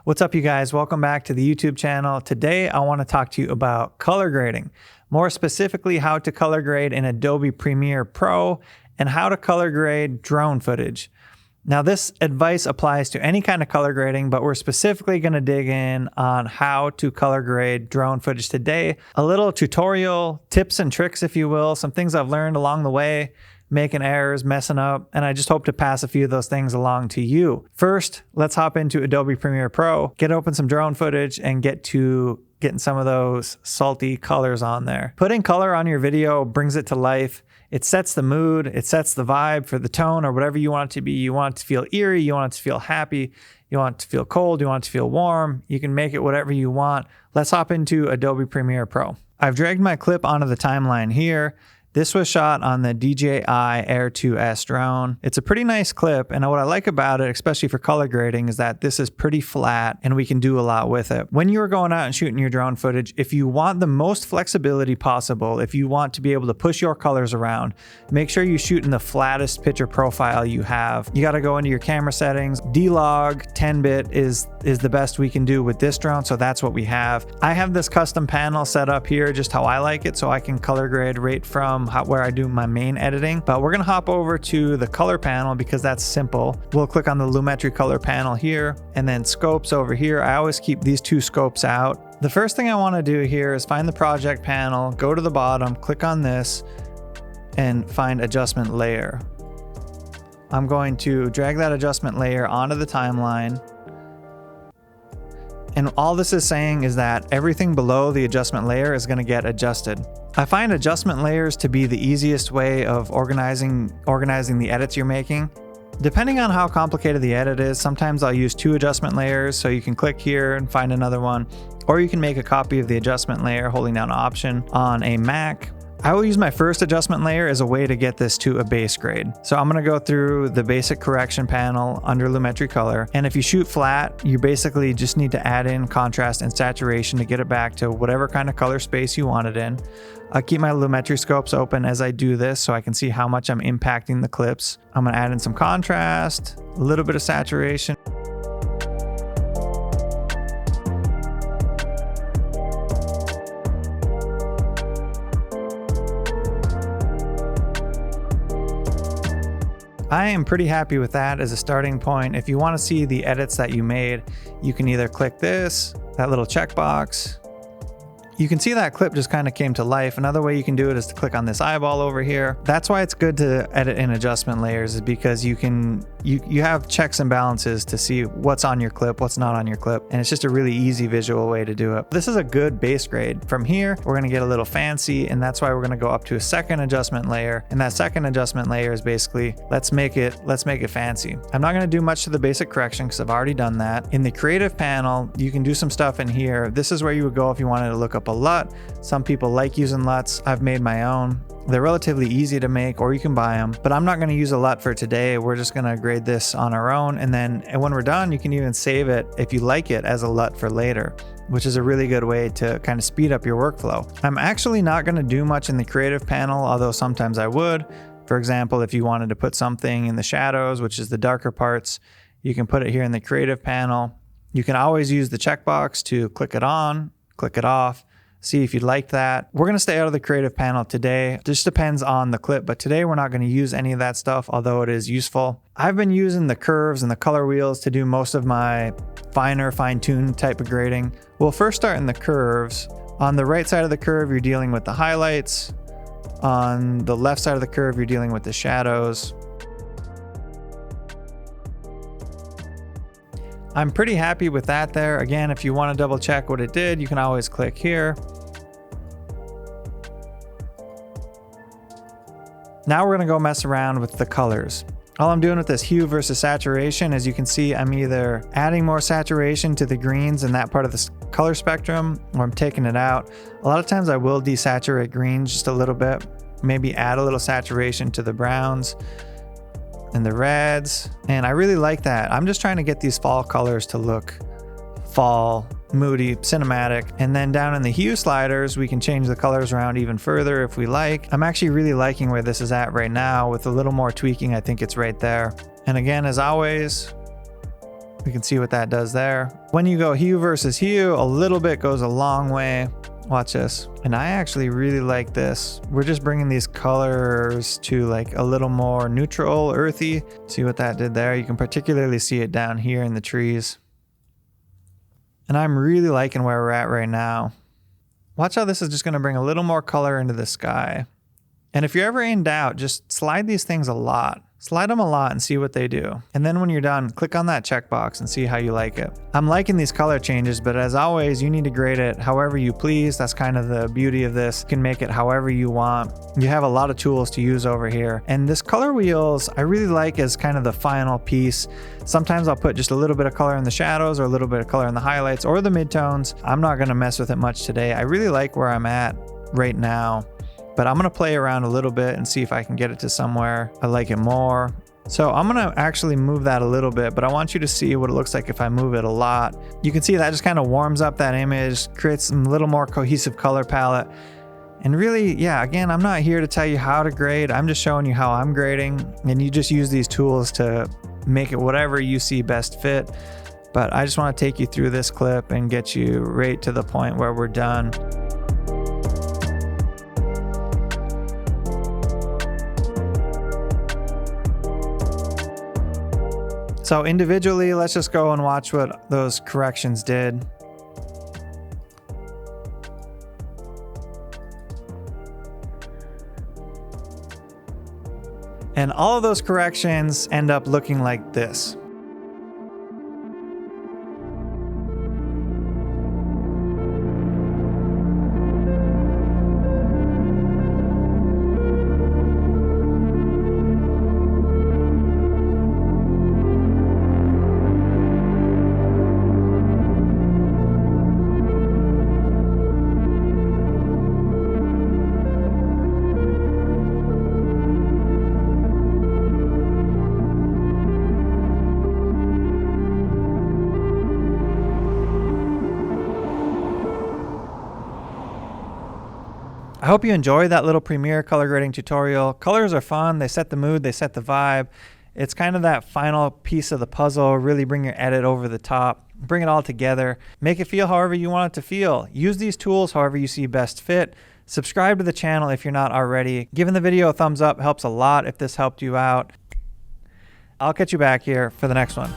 What's up, you guys? Welcome back to the YouTube channel. Today, I want to talk to you about color grading. More specifically, how to color grade in Adobe Premiere Pro and how to color grade drone footage. Now, this advice applies to any kind of color grading, but we're specifically going to dig in on how to color grade drone footage today. A little tutorial, tips and tricks, if you will, some things I've learned along the way, making errors, messing up, and I just hope to pass a few of those things along to you. First, let's hop into Adobe Premiere Pro, get open some drone footage, and get to getting some of those salty colors on there. Putting color on your video brings it to life. It sets the mood, it sets the vibe for the tone or whatever you want it to be. You want it to feel eerie, you want it to feel happy, you want it to feel cold, you want it to feel warm. You can make it whatever you want. Let's hop into Adobe Premiere Pro. I've dragged my clip onto the timeline here. This was shot on the DJI Air 2S drone. It's a pretty nice clip, and what I like about it, especially for color grading, is that this is pretty flat and we can do a lot with it. When you're going out and shooting your drone footage, if you want the most flexibility possible, if you want to be able to push your colors around, make sure you shoot in the flattest picture profile you have. You got to go into your camera settings. D-Log 10-bit is the best we can do with this drone, so that's what we have. I have this custom panel set up here just how I like it, so I can color grade right from where I do my main editing. But we're gonna hop over to the color panel because that's simple. We'll click on the Lumetri color panel here and then scopes over here. I always keep these two scopes out. The first thing I wanna do here is find the project panel, go to the bottom, click on this and find adjustment layer. I'm going to drag that adjustment layer onto the timeline. And all this is saying is that everything below the adjustment layer is going to get adjusted. I find adjustment layers to be the easiest way of organizing the edits you're making. Depending on how complicated the edit is, sometimes I'll use 2 adjustment layers, so you can click here and find another one, or you can make a copy of the adjustment layer holding down Option on a Mac. I will use my first adjustment layer as a way to get this to a base grade. So I'm gonna go through the basic correction panel under Lumetri color. And if you shoot flat, you basically just need to add in contrast and saturation to get it back to whatever kind of color space you want it in. I keep my Lumetri scopes open as I do this so I can see how much I'm impacting the clips. I'm gonna add in some contrast, a little bit of saturation. I am pretty happy with that as a starting point. If you want to see the edits that you made, you can either click this, that little checkbox. You can see that clip just kind of came to life. Another way you can do it is to click on this eyeball over here. That's why it's good to edit in adjustment layers, is because you have checks and balances to see what's on your clip, what's not on your clip. And it's just a really easy visual way to do it. This is a good base grade. From here, we're going to get a little fancy, and that's why we're going to go up to a second adjustment layer. And that second adjustment layer is basically, let's make it fancy. I'm not going to do much to the basic correction because I've already done that. In the creative panel, you can do some stuff in here. This is where you would go if you wanted to look up a LUT. Some people like using LUTs. I've made my own. They're relatively easy to make, or you can buy them, but I'm not going to use a LUT for today. We're just going to grade this on our own. And when we're done, you can even save it if you like it as a LUT for later, which is a really good way to kind of speed up your workflow. I'm actually not going to do much in the creative panel, although sometimes I would. For example, if you wanted to put something in the shadows, which is the darker parts, you can put it here in the creative panel. You can always use the checkbox to click it on, click it off, see if you like that. We're going to stay out of the creative panel today. It just depends on the clip, but today we're not going to use any of that stuff, although it is useful. I've been using the curves and the color wheels to do most of my fine-tuned type of grading. We'll first start in the curves. On the right side of the curve, you're dealing with the highlights. On the left side of the curve, you're dealing with the shadows. I'm pretty happy with that there. Again, if you want to double check what it did, you can always click here. Now we're going to go mess around with the colors. All I'm doing with this hue versus saturation, as you can see, I'm either adding more saturation to the greens in that part of the color spectrum, or I'm taking it out. A lot of times I will desaturate greens just a little bit, maybe add a little saturation to the browns and the reds, and I really like that. I'm just trying to get these fall colors to look fall, moody, cinematic. And then down in the hue sliders, we can change the colors around even further if we like. I'm actually really liking where this is at right now. With a little more tweaking, I think it's right there. And again, as always, We can see what that does there. When you go hue versus hue, a little bit goes a long way. Watch this. And I actually really like this. We're just bringing these colors to like a little more neutral, earthy. See what that did there? You can particularly see it down here in the trees. And I'm really liking where we're at right now. Watch how this is just going to bring a little more color into the sky. And if you're ever in doubt, just slide these things a lot. Slide them a lot and see what they do. And then when you're done, click on that checkbox and see how you like it. I'm liking these color changes, but as always, you need to grade it however you please. That's kind of the beauty of this. You can make it however you want. You have a lot of tools to use over here. And this color wheels, I really like as kind of the final piece. Sometimes I'll put just a little bit of color in the shadows or a little bit of color in the highlights or the midtones. I'm not gonna mess with it much today. I really like where I'm at right now. But I'm gonna play around a little bit and see if I can get it to somewhere I like it more. So I'm gonna actually move that a little bit, but I want you to see what it looks like if I move it a lot. You can see that just kind of warms up that image, creates some little more cohesive color palette. And really, yeah, again, I'm not here to tell you how to grade. I'm just showing you how I'm grading, and you just use these tools to make it whatever you see best fit. But I just wanna take you through this clip and get you right to the point where we're done. So individually, let's just go and watch what those corrections did. And all of those corrections end up looking like this. I hope you enjoyed that little Premiere color grading tutorial. Colors are fun, they set the mood, they set the vibe. It's kind of that final piece of the puzzle. Really bring your edit over the top, bring it all together, make it feel however you want it to feel. Use these tools however you see best fit. Subscribe to the channel if you're not already. Giving the video a thumbs up helps a lot if this helped you out. I'll catch you back here for the next one.